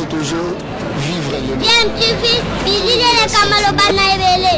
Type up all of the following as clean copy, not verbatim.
toujours vivre le bien tu vis bilile le kamalo bana ebele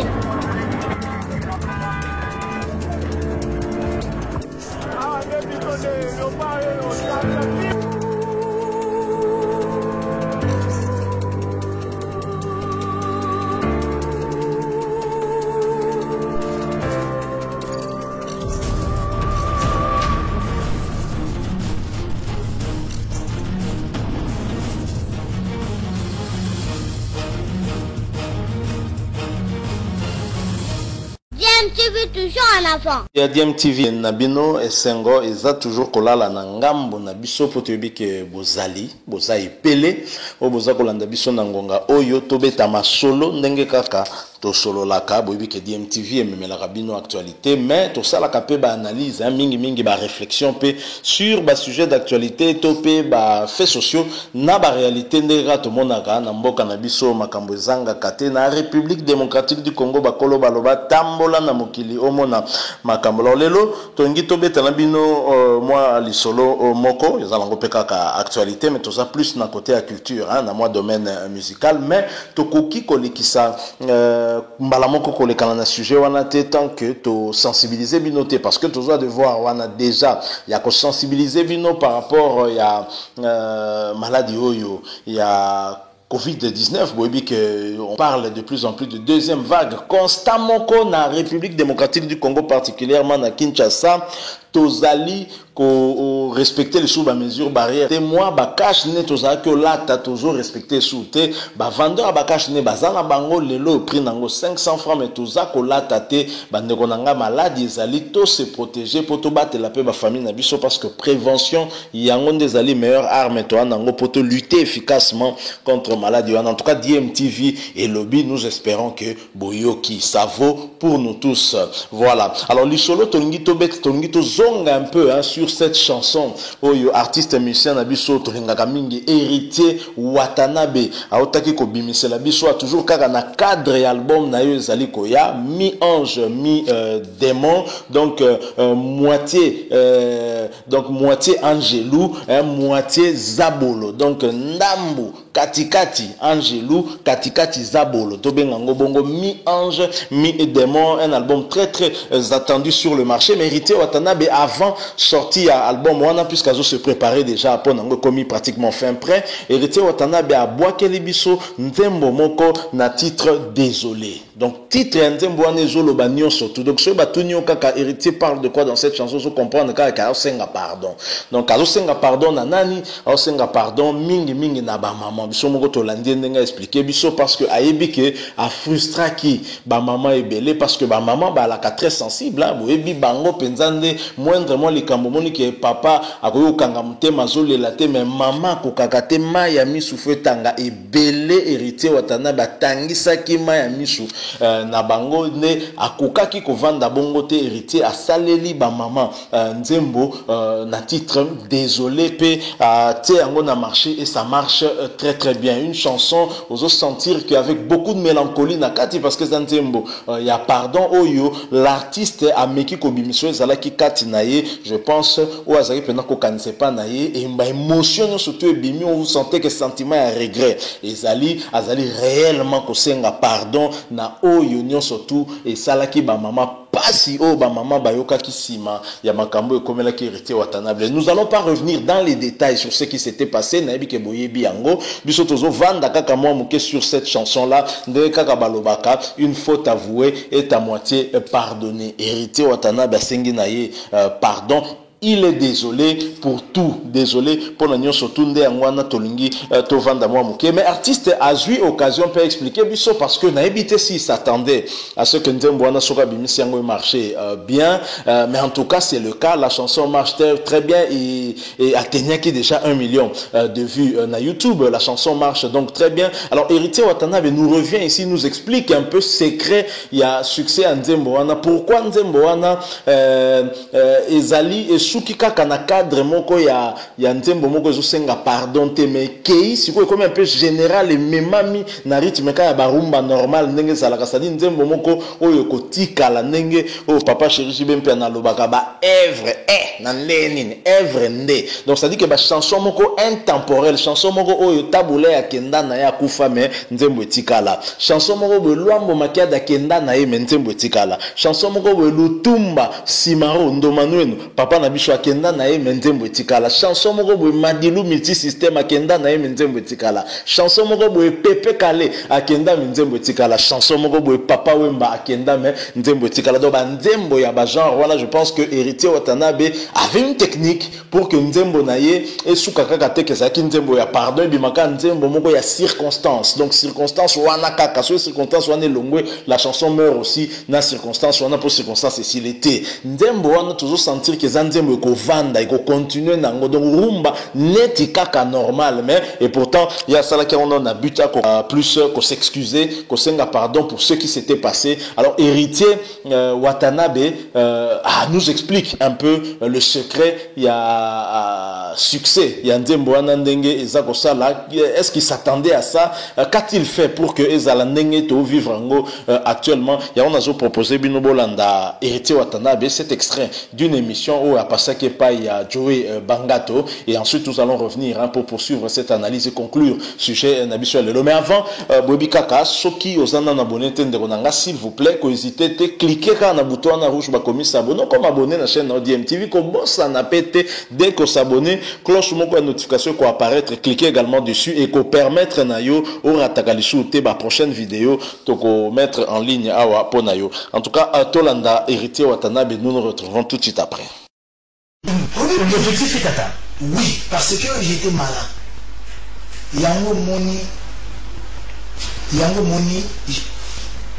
DMTV toujours en avant. Ya DMTV Nabino et Sengo eza toujours kolala na ngambo na biso po toyebi ke bozali epele o boza kolanda biso na ngonga oyo tobeta masolo ndenge kaka tosololaka boyebi ke DMTV ememelaka bino actualité mais tosalaka pe ba analyse mingi ba réflexion pe sur ba sujet d'actualité to pe ba faits sociaux na ba réalité ndenge tomonaka na mboka na biso makambo ezanga kate na République démocratique du Congo bakolo baloba tambola na mokili omona makambo lelo tongi tobeta na bino moi lisolo moko ezalango pe kaka actualité mais toza plus na côté à culture na moi domaine musical mais tokoki kolekisa mbala moko kolekana na sujet wana te tant que to sensibiliser bino te parce que tu dois devoir wana déjà ya ko sensibiliser bino par rapport ya maladie oyo ya Covid-19, on parle de plus en plus de deuxième vague constamment na République démocratique du Congo, particulièrement à Kinshasa. Tozali ko respecter les sous mesures barrières te moi ba cash ne tozali ko lata toujours respecter sous te ba vendeur ba cash ne bazana bango lelo prix nango 500 francs mais toza ko lata te bande ko nanga maladie ezali to se protéger pour to battre la paix ba famille na biso parce que prévention yango ndezali meilleure arme to nango pour te lutter efficacement contre maladie en tout cas DMTV et lobby nous espérons que boyoki ça vaut pour nous tous voilà alors lisolo tongi to bet tongi to un peu sur cette chanson oyo artiste musicien na biso tolingaka mingi héritier Watanabe aotaki ko bimisela biso a toujours kaka na cadre et album na yo ezali ko ya mi ange mi démon donc moitié angelou moitié zabolo donc ndambu katikati angelou katikati zabolo tobenga ngo bongo mi ange mi démon un album très attendu sur le marché mais héritier Watanabe avant sorti à album wana puisqu'azo se préparer déjà pour nango commis pratiquement fin prêt héritier Watanabe a boakeli biso nzembo moko na titre désolé donc titre nzembo wana ezolo ba nyonso tout donc so ba tunyo kaka héritier parle de quoi dans cette chanson so comprendre kaka asenga pardon donc asenga pardon na nani asenga pardon mingi na ba maman biso moko to landie ndenga expliquer biso parce que ayebi ke a frustra ki ba maman ebele parce que ba maman ba la très sensible bo ebi bango penzande moindrement likambo moni ke papa akoyo kanga mutema zolela te mais maman ko kakate maya misu fetanga ebele héritier Watanabe batangisa ki maya misu na bango ne akokaki ko vanda bongo te héritier asaleli ba maman nzembo na titre désolé pe te yango na marché et ça marche très bien une chanson ozo sentir qu'avec beaucoup de mélancolie na kati parce que nzembo ya pardon oyo l'artiste a meki ko bimisho ezalaki kati na ye je pense ou azaki pena ko kanise pa na ye et ba émotion surtout ebimi on vous sentez que sentiment ya regret azali réellement ko senga pardon na oyo nyon surtout et salaki ba maman pasi o ba maman bayoka kisima ya makambo ekomelaki héritier Watanabe. Nous allons pas revenir dans les détails sur ce qui s'était passé na ebi ke boyebi yango biso tozo vanda kaka moi moke sur cette chanson là de kaka balobaka une faute avouée est à moitié pardonnée héritier Watanabe sengi na ye pardon. Il est désolé pour tout, désolé pour l'union surtout nde angwana tolingi to vanda moi moke mais artiste a eu occasion peut expliquer biso parce que na évité si s'attendait à ce que nzembo wana soka bimisi yango marché bien mais en tout cas c'est le cas la chanson marche très bien et atteignait qui déjà 1 million de vues na YouTube la chanson marche donc très bien alors héritier Watanabe nous revient ici nous explique un peu secret il y a succès à nzembo wana pourquoi nzembo wana ezali et suki kaka na cadre moko ya nzembo moko ezosenga pardon te, mais kei sikoyo comme un peu général et memami na rythme ka ya barumba normal ndenge ezalaka, sadi nzembo moko oyo kotikala ndenge oyo papa Chéri Jibe mpe analobaka ba œuvre na ndenini œuvre nde. Donc ça dit que ba chanson moko intemporelle, chanson moko oyo tabula ya kenda na ya kufa mais nzembo etikala, chanson moko bo lwambo makia da kenda na ye mais nzembo etikala, chanson moko bo lutumba simaro ndomanuenu papa na biso akenda na ye mais nzembo etikala, chanson moko bo madilu multi système akenda na ye mais nzembo etikala, chanson moko bo pepe kale akenda mais nzembo etikala, chanson moko bo papa wemba akenda mais nzembo etikala. Donc ba nzembo ya ba genre voilà, je pense que Héritier Watanabe avait une technique pour que nzembo na ye et soukaka kate ke saki nzembo ya pardon bimaka nzembo moko ya circonstance. Donc circonstance wana kaka so circonstance wana longwe la chanson meurt aussi na circonstance wana pour circonstance et s'il était nzembo wana toujours sentir que za nzembo ko vanda et ko continuer nango donc rumba neti kaka normal mais et pourtant il y a ça là qu'on a but à plus ko s'excuser ko senga pardon pour ce qui s'était passé. Alors Héritier Watanabe nous explique un peu le secret. Il y a succès, il y a nzembo wana ndenge ezako sala, est-ce qu'il s'attendait à ça, qu'a-t-il fait pour que ezala ndenge to vivre ngo actuellement. Il y a on a proposé bino bolanda Héritier Watanabe cet extrait d'une émission où a passé que pas il y a Joey Bangato, et ensuite nous allons revenir pour poursuivre cette analyse et conclure sujet Nabiso Lelo. Mais avant Bobi Kaka soki ozana na abonné tende konanga, s'il vous plaît ko hésiter te cliquer quand na bouton na rouge ba komi s'abonner comme abonné na chaîne ODM TV ko bossa na pété dès que s'abonner cloche moko notification ko apparaître, cliquez également dessus et ko permettre na yo au ratakalisu te ba prochaine vidéo to ko mettre en ligne awa pona yo. En tout cas Tolanda Héritier Watanabe, nous nous retrouvons tout de suite après. L'objectif est atteint. Oui, parce que j'étais malin. Yango moni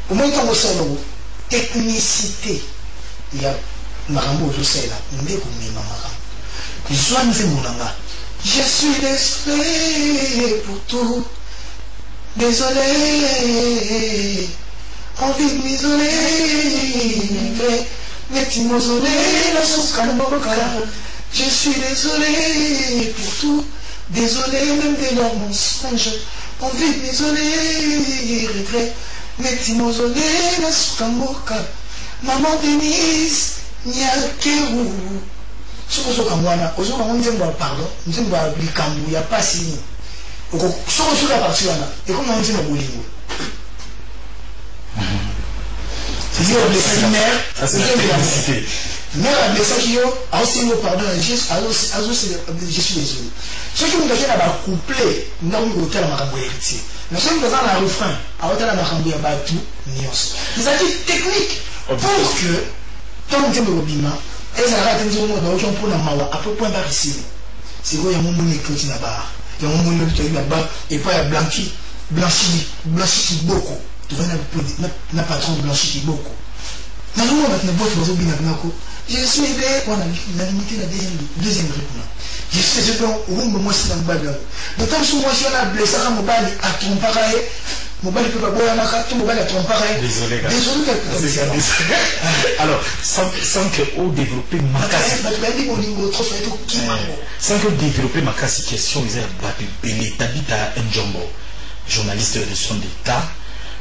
au moins quand on sait le technicité il y a marambo je sais là on est comme mes mamans je suis désolé pour tout, désolé, envie de m'isoler, mais tu m'isoler, la sauce je suis désolé pour tout, désolé même de leurs mensonges, envie de m'isoler, regret, mais tu m'isoler, la sauce maman Denise, Niakeru. Si vous avez un pardon, vous avez un il n'y a pas si. Si vous avez un partie, et comme on dit dans le c'est-à-dire que les mères, c'est mère a blessé qui a aussi un pardon, je suis désolé. Ceux qui nous donnent à coupler, nous avons eu la marabouille héritier. Mais ceux qui nous donnent un refrain, à la marabouille à tout, c'est-à-dire technique pour que, tant que nous avons et ça a été dit pour la mawa à peu point par ici. C'est quoi, il y a mon monde qui est là-bas. Il y a mon monde qui est là-bas. Et puis il y a blanchi qui beaucoup. Tu vois, n'a pas trop blanchi qui beaucoup. Je suis aidé, on a limité la deuxième grippe. Je suis aidé, on a moi c'est dans le bagarre. D'autant que moi, je suis là, blessé à mon bal, à ton pareil. Mon bal peut pas boire à ma carte, mon bal à ton pareil. Désolé, alors, sans que vous développez ma casse. Sans que développer ma casse, question, ils ont battu Bélé, Tabita Njombo, journaliste de son état.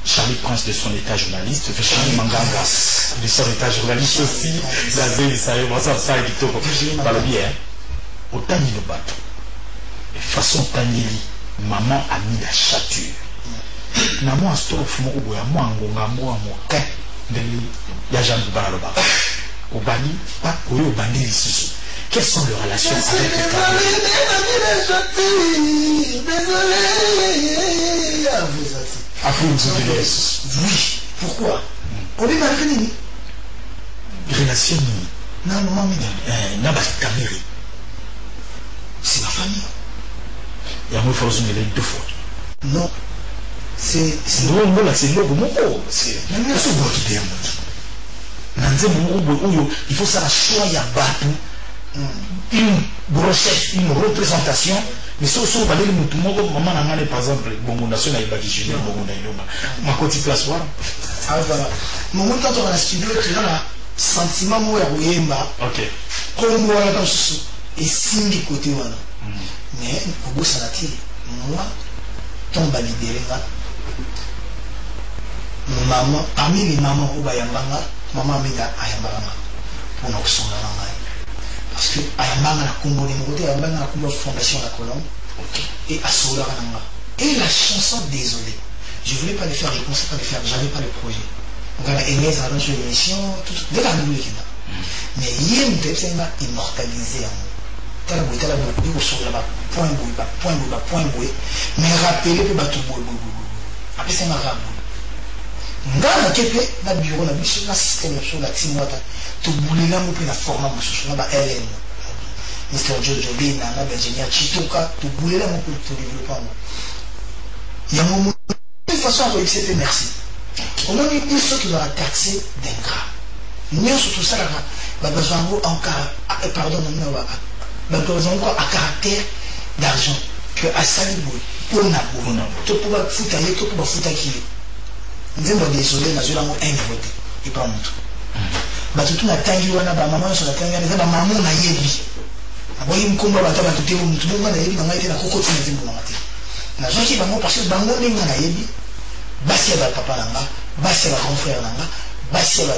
Charlie Prince de son état journaliste, Charlie Manganga de son état journaliste aussi, Zazé, ça y est, ça est, par le bien, au Tani le bateau, de façon Tanili, maman a mis la chature. Namo a strophe mo ou ya mwango ngambo a moka ndeli ya jambu ba le ba. Au bani pas au bani ici. Quelles sont leurs relations avec le Désolé. Oui. Pourquoi? On est malgré nous. Relation non, maman, n'a pas caméra. C'est ma famille. Il y a moi faut les deux fois. Non. C'est non là c'est logo mon c'est bon qui dit il faut ça la choix ya batu une brochette une représentation mais si on va aller mutu moko maman na par exemple bongo national et baki junior bongo na iloma ma côté place voilà ah voilà mon temps dans la studio tu as un sentiment moi ya oyemba OK comme on a et simbi côté wana mais au bout ça moi tombe à libérer maman parmi les mamans au bayambanga maman mega ayambanga pour nous sonner parce que ayambanga na Congo les côté ayambanga na Congo fondation la Colombe et à Sola Nanga et la chanson désolé je voulais pas le faire les concerts pas le faire j'avais pas le projet donc on a aimé ça dans l'émission tout de la double mais hier on devait immortaliser tala boy sur là point boy mais rappeler que bateau boy après c'est ma rabo ngana kepe na bureau na biso na système sur la timota to bulela mo pe na format mo sur na ba LN Mr. Jojo Bina na ingénieur Chitoka to bulela mo pe to développer il y a moment de façon à accepter merci on a une chose qui va taxer d'ingrat nous surtout ça là ba besoin encore pardon besoin encore à caractère d'argent que à sali boy pour na to pouvoir foutre to pouvoir foutre qui nzembo désolé na zola mo vote et pas mutu batutu na tangi wana ba mama so na tangi na ba mamu na yebi aboyi mkomba bataba tutebo mutu bonga na yebi na ngai tena kokoti na nzembo na mate na zoki bango parce que bango ninga na yebi basi ya ba papa nanga basi ya ba grand frère nanga basi ya ba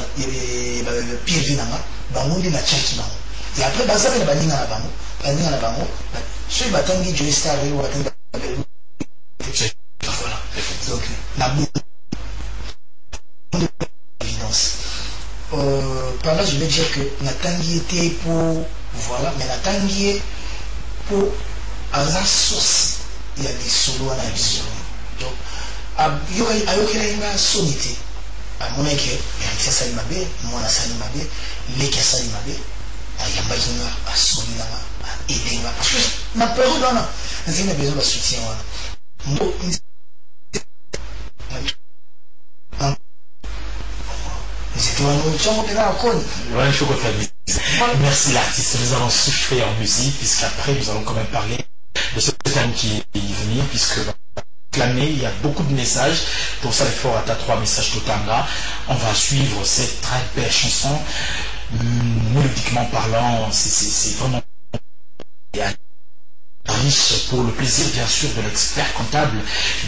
pire nanga bango ndi na church bango et après bazabe na baninga na bango so batangi Joy Star et batangi voilà donc na évidence. Par là, je vais dire que Natangi était pour. Voilà, mais Natangi pour. À la source, il y a des solos à la vision. Donc, il y a une sonité. À mon avis, il y a Salimabe, moi, Salimabe, les qui Salimabe, il y a Maïna, à Solina, à Edenga. Parce que, ma peur, on a besoin de soutien. Merci l'artiste, nous allons souffler en musique puisqu'après nous allons quand même parler de ce thème qui est venu puisque il y a beaucoup de messages pour ça il faut à 3 messages Totanga. On va suivre cette très belle chanson mélodiquement parlant, c'est vraiment riche pour le plaisir bien sûr de l'expert comptable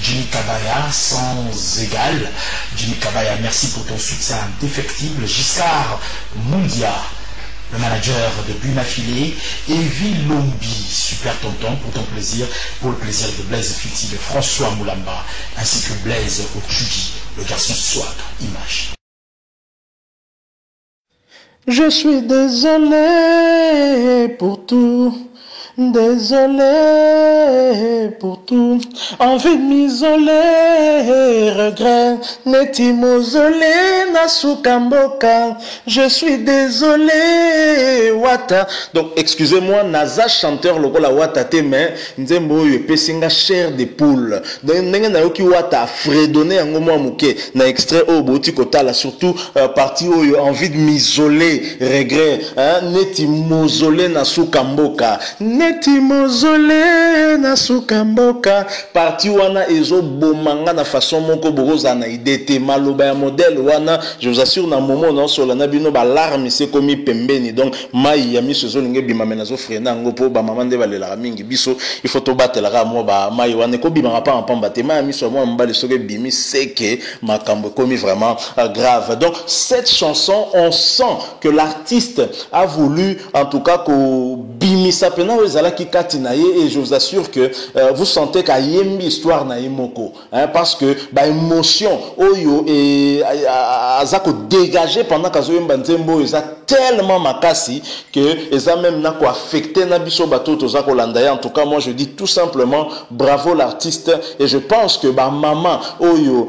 Jimmy Kabaya sans égal. Jimmy Kabaya, merci pour ton soutien indéfectible. Giscard Mundia, le manager de Bunafilé, Evie Lombi, super tonton pour ton plaisir, pour le plaisir de Blaise Fiti, de François Moulamba, ainsi que Blaise Okudi, le garçon swag, image. Je suis désolé pour tout. Désolé pour tout, envie de m'isoler, regret, neti mausolé, nasukamboka, je suis désolé, wata. Donc, excusez-moi, Naza chanteur, le la wata te, mais, nzembo yu pesinga chair de poule. Donc, n'engue na yoki wata fredonné, en gomo amouke, na extrait au bouti kotala, surtout, partie où yu envie de m'isoler, regret, neti mausolé, nasukamboka, neti mozole na sukamboka parti wana ezo bomanga na façon moko boza na idete maloba ya modèle wana je vous assure na moment na sola na bino ba larme c'est comme pembeni donc mai ya miso zo linge bima menazo frena ngo po ba mama nde balela mingi biso il faut to batela ka mo ba mai wana ko bima pa pamba te mai miso mo mbale soke bimi c'est que makambo komi vraiment grave. Donc cette chanson on sent que l'artiste a voulu en tout cas ko bimisa pena ezala ki katinaye et je vous assure que vous sentez qu'il y a une histoire na moko parce que ba émotion oyo et azako dégagé pendant que zo mbanzembo eza tellement makasi que eza même na ko affecté na biso bato tozako landaya. En tout cas moi je dis tout simplement bravo l'artiste et je pense que ba maman oyo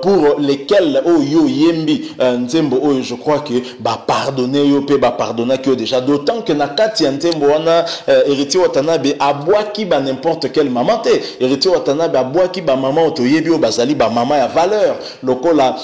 pour lesquels oyo yembi nzembo oyo je crois que ba pardonner yo pe ba pardonner que déjà d'autant que na kati nzembo wana héritier Watanabe abwaki ba n'importe quelle maman te héritier Watanabe abwaki ba maman otoyebi o bazali ba maman ya valeur lokola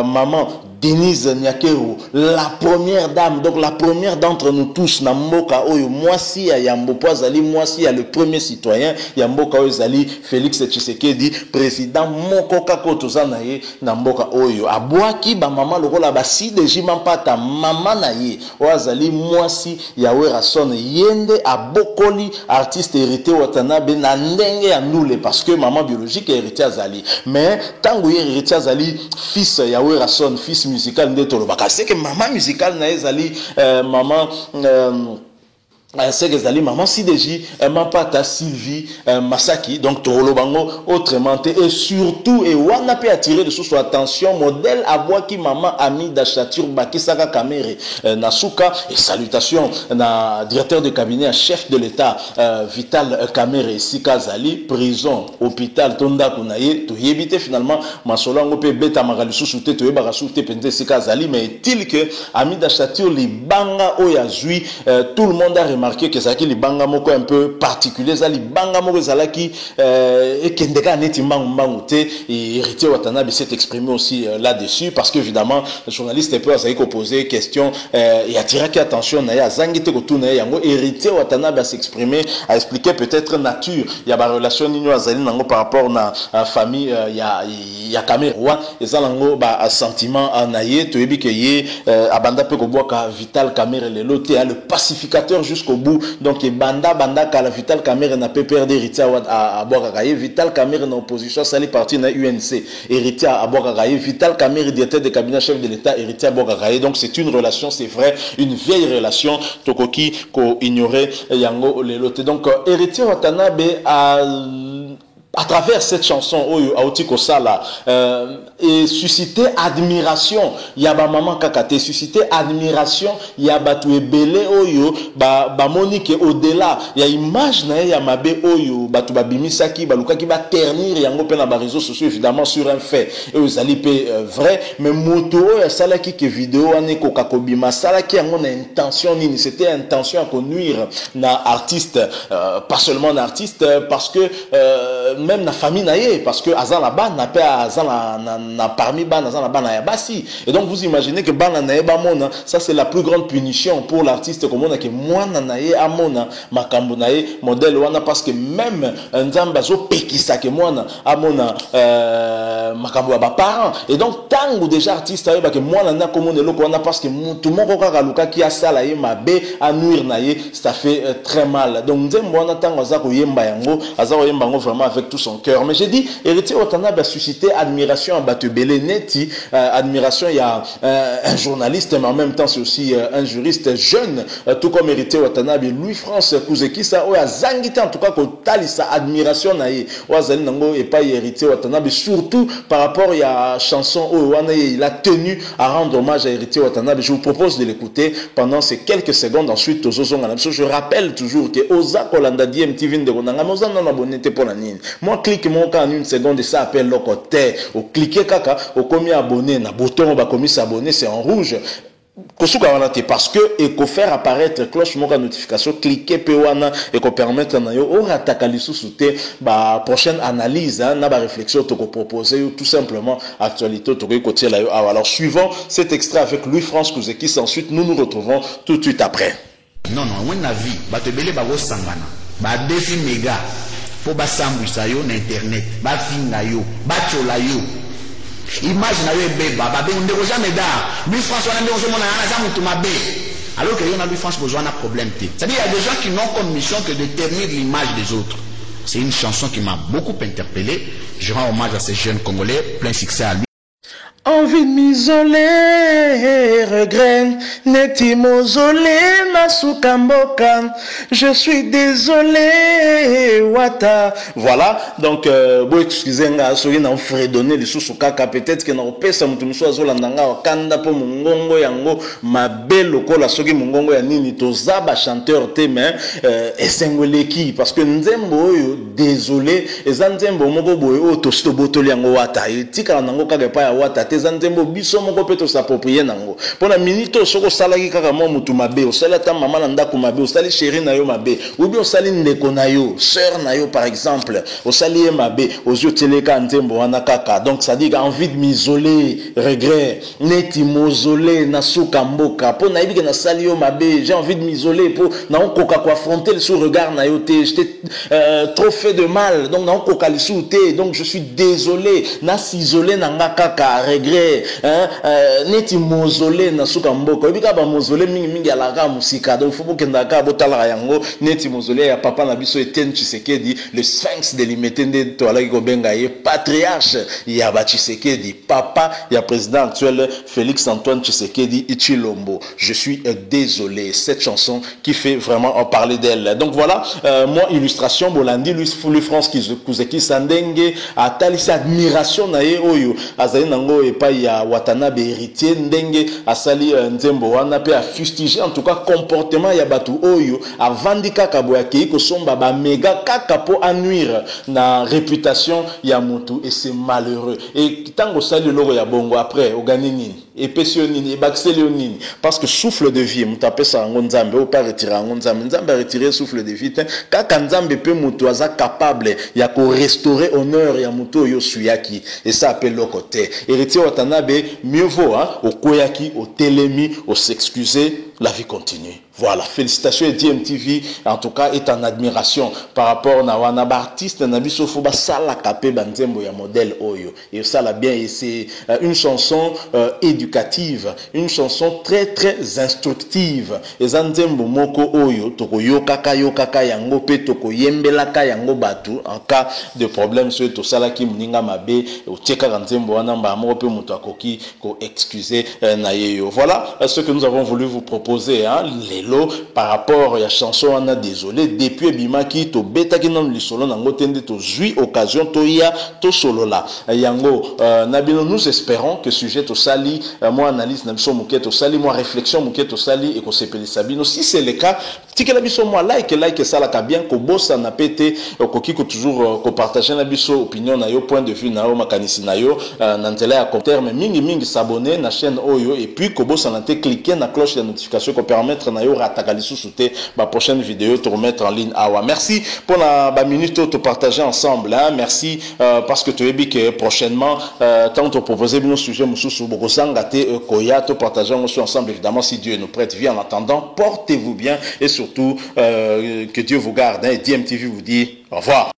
maman Denise Nyakero, la première dame, donc la première d'entre nous tous, Namboka Oyo, Mwasi ya Yambopo Zali, Mwasi ya le premier citoyen, Yamboka Oyo Zali, Félix Tshisekedi, président Moko Kakotoza Naye, Namboka Oyo, Abouaki, ba maman lokola ba si de Jimampata, maman Naye, Oazali, Mwasi, Yawera Son, Yende, Abokoli, artiste hérité Watanabe, Nandenge ya Noule, parce que maman biologique est hérité Azali. Mais, tango hérité Azali, fils Yawera Son, fils musical de Tolobaka. C'est que maman musicale na ezali maman c'est que Zali maman Sideji, Mapata Sylvie Masaki, donc Tolobango autrement et surtout et wana peut attirer de sous attention modèle Abouaki maman ami d'Achatur Bakisaka Kamere Nasuka et salutations na directeur de cabinet chef de l'État Vital Kamere Sika Zali prison hôpital Tonda Kunaye to yebite finalement Masolango pe beta magalusu soute to yeba soute pende Sika Zali mais est-il que ami d'Achatur li banga oyazui tout le monde a remarqué que ça qui les banga moko un peu particulier ça les banga moko zalaki et kendeka neti mangute et héritier Watanabe s'est exprimé aussi là-dessus parce que évidemment le journaliste peut essayer de poser question et attirer attention na ya zangite ko tuna yango héritier Watanabe a s'exprimer a expliquer peut-être nature il y a ba relation nino azali nango par rapport na famille ya Cameroun et ça nango ba sentiment naye to yebi ke ye abanda pe ko boka Vital Kamere le loté le pacificateur jusqu'au bout donc banda kala Vital Kamere n'a pas perdu héritier à Boakagaye Vital Kamere en opposition sali parti na UNC héritier à Boakagaye Vital Kamere directeur de cabinet chef de l'État héritier à Boakagaye donc c'est une relation c'est vrai une vieille relation tokoki ko ignorer yango le loté donc héritier Watanabe à travers cette chanson Oyo Aotiko Sala et susciter admiration yaba maman kakate susciter admiration yaba tuebele Oyo ba monique au-delà ya image na ya mabe Oyo batu babimisaki balukaki ba ternir yango pe na ba réseaux sociaux évidemment sur un fait et aux alipé vrai mais moto ya salaki que vidéo ane ko kakobima salaki yango na intention nini c'était intention à nuire na artiste pas seulement na artiste parce que même na famille naie parce que azan la ban na pas azan na parmi ban azan la ban na basi et donc vous imaginez que ban na ba mona ça c'est la plus grande punition pour l'artiste comme on a que moi na naie amona makambo naie modèle wana parce que même nzamba zo pekisa que moi na amona makambo ba parents et donc tango déjà artiste ayeba que moi na comme on est loko wana parce que tout le monde ka luka ki asala ye mabe à nuire naie ça fait très mal donc nzembo wana tango za ko yemba yango azako yemba ngo vraiment avec tout son cœur. Mais j'ai dit, héritier Watanabe a suscité admiration à Batubele Neti, admiration, il y a un journaliste, mais en même temps c'est aussi un juriste jeune, tout comme héritier Watanabe, Louis-France Kouzekisa, ou à Zangita, en tout cas, sa admiration, ou à Zalinango et pas héritier Watanabe, surtout par rapport à la chanson où il a tenu à rendre hommage à héritier Watanabe. Je vous propose de l'écouter pendant ces quelques secondes, ensuite, je rappelle toujours que Oza Kolanda DMTV de Ronanga, nous en abonné pour la ligne. Moi, clique mon cas en une seconde et ça appelle le côté. Au cliquer caca, au commis abonné, na bouton, va commis s'abonner, c'est en rouge. Parce que et qu'on faire apparaître cloche mon notification cliquer pewana et qu'on permettre na yo on attaque li sous-souté ba prochaine analyse na ba réflexion to proposer tout simplement actualité to côté là alors suivant cet extrait avec Louis-France Kouzekis ensuite nous nous retrouvons tout de suite après. Non on a vu ba te belé ba go sangana ba défi méga pour basambwisa yo na internet bafinga yo bachola yo image na yo ebeba babe ndeko jamais dar Louis François na ndeko mona na za mutu mabe alors que yo na Louis François besoin d'un problème t c'est-à-dire il y a des gens qui n'ont comme mission que de ternir l'image des autres. C'est une chanson qui m'a beaucoup interpellé. Je rends hommage à ces jeunes Congolais, plein succès à lui. Envie de m'isoler, regret, neti mausolé, Nasukamboka, je suis désolé, Wata. Voilà, donc, bon, excusez-moi, soyez n'en fredonner les sous kaka, peut-être que n'en pesa mutumso azolandanga, wakanda po mungongo yango, ma belle lokola, soki mungongo ya nini, tozaba chanteur teme, esengoleki, parce que nzembo yo, désolé, et nzembo moko boyo, tosito botoli yango Wata, tika nango kage pa ya Wata, te zanzembo biso moko pe to s'approprier nango pona minito soko salaki kaka mo mutu mabe o sala ta mama na ndako mabe o sali chérie na yo mabe ou bien o sali ndeko na yo sœur na yo par exemple o sali ye mabe ozio teleka nzembo wana kaka donc ça dit envie de m'isoler regret neti mozolé na suka mboka pona yebi ke na sali yo mabe j'ai envie de m'isoler pour na okoka ko affronter le sous regard na yo te j'étais trop fait de mal donc na okoka le sous te donc je suis désolé na s'isoler na nga kaka regret neti mozolé na suka mboka yebi ka ba mozolé mingi alaka musika donc faut bokenda ka botala yango neti mozolé ya papa na biso Etienne Tshisekedi le sphinx de Limetende to alaki ko benga ye patriarche ya ba Tshisekedi papa ya président actuel Félix Antoine Tshisekedi Ichilombo. Je suis désolé. Cette chanson qui fait vraiment en parler d'elle. Donc voilà, moi illustration Bolandi Louis France Kuzeki Sandenge a talisi admiration na ye oyo azali nango epa ya Watanabe héritier ndenge asali nzembo wana pe a fustiger en tout cas comportement ya batu oyo avandi kaka boya kei ko somba ba méga kaka po nuire na réputation ya mutu et c'est malheureux. Et tango sali logo ya bongo après ogani nini epesio nini ebakseli nini parce que souffle de vie mutape sa ngonzambe ou pas retirer ngonzambe nzambe retirer souffle de vie kaka nzambe pe mutu aza capable ya ko restaurer honneur ya mutu yo suyaki et ça appelle le côté héritier Watanabe mieux vaut okoyaki au telemi au s'excuser la vie continue. Voilà, félicitations et DMTV en tout cas est en admiration par rapport na wana artiste na biso fo ba sala kapé banzembo ya modèle oyo et ça l'a bien et c'est une chanson éducative, une chanson très très instructive et zanzembo moko oyo toko yokaka yango pe toko yembelaka yango batu en cas de problème sur to sala ki muninga mabe o teka nzembo wana mba moko pe muto akoki ko excuser na yeyo. Voilà ce que nous avons voulu vous proposer par rapport à la chanson on a désolé depuis bimaki to betaki non lisolo nango tende to zui occasion to ya to solo la yango nabino nous espérons que sujet to sali moi analyse na biso muke to sali moi réflexion muke to sali et ko sepeli sabino si c'est le cas tikela biso moi like ça la ka bien ko bossa na pété ko kiko toujours ko partager na biso opinion na yo point de vue na yo makanisi na yo na ntela ya commentaire mais mingi s'abonner na chaîne oyo et puis ko bossa na te cliquer na cloche de notification ko permettre na yo ratakali sous-souté ma prochaine vidéo te remettre en ligne awa. Merci pour la minute te partager ensemble merci parce que tu es bien que prochainement tant te proposer nos sujets mususu bokosanga te koya te partager ensemble évidemment si Dieu nous prête vie. En attendant portez-vous bien et surtout que Dieu vous garde et DMTV vous dit au revoir.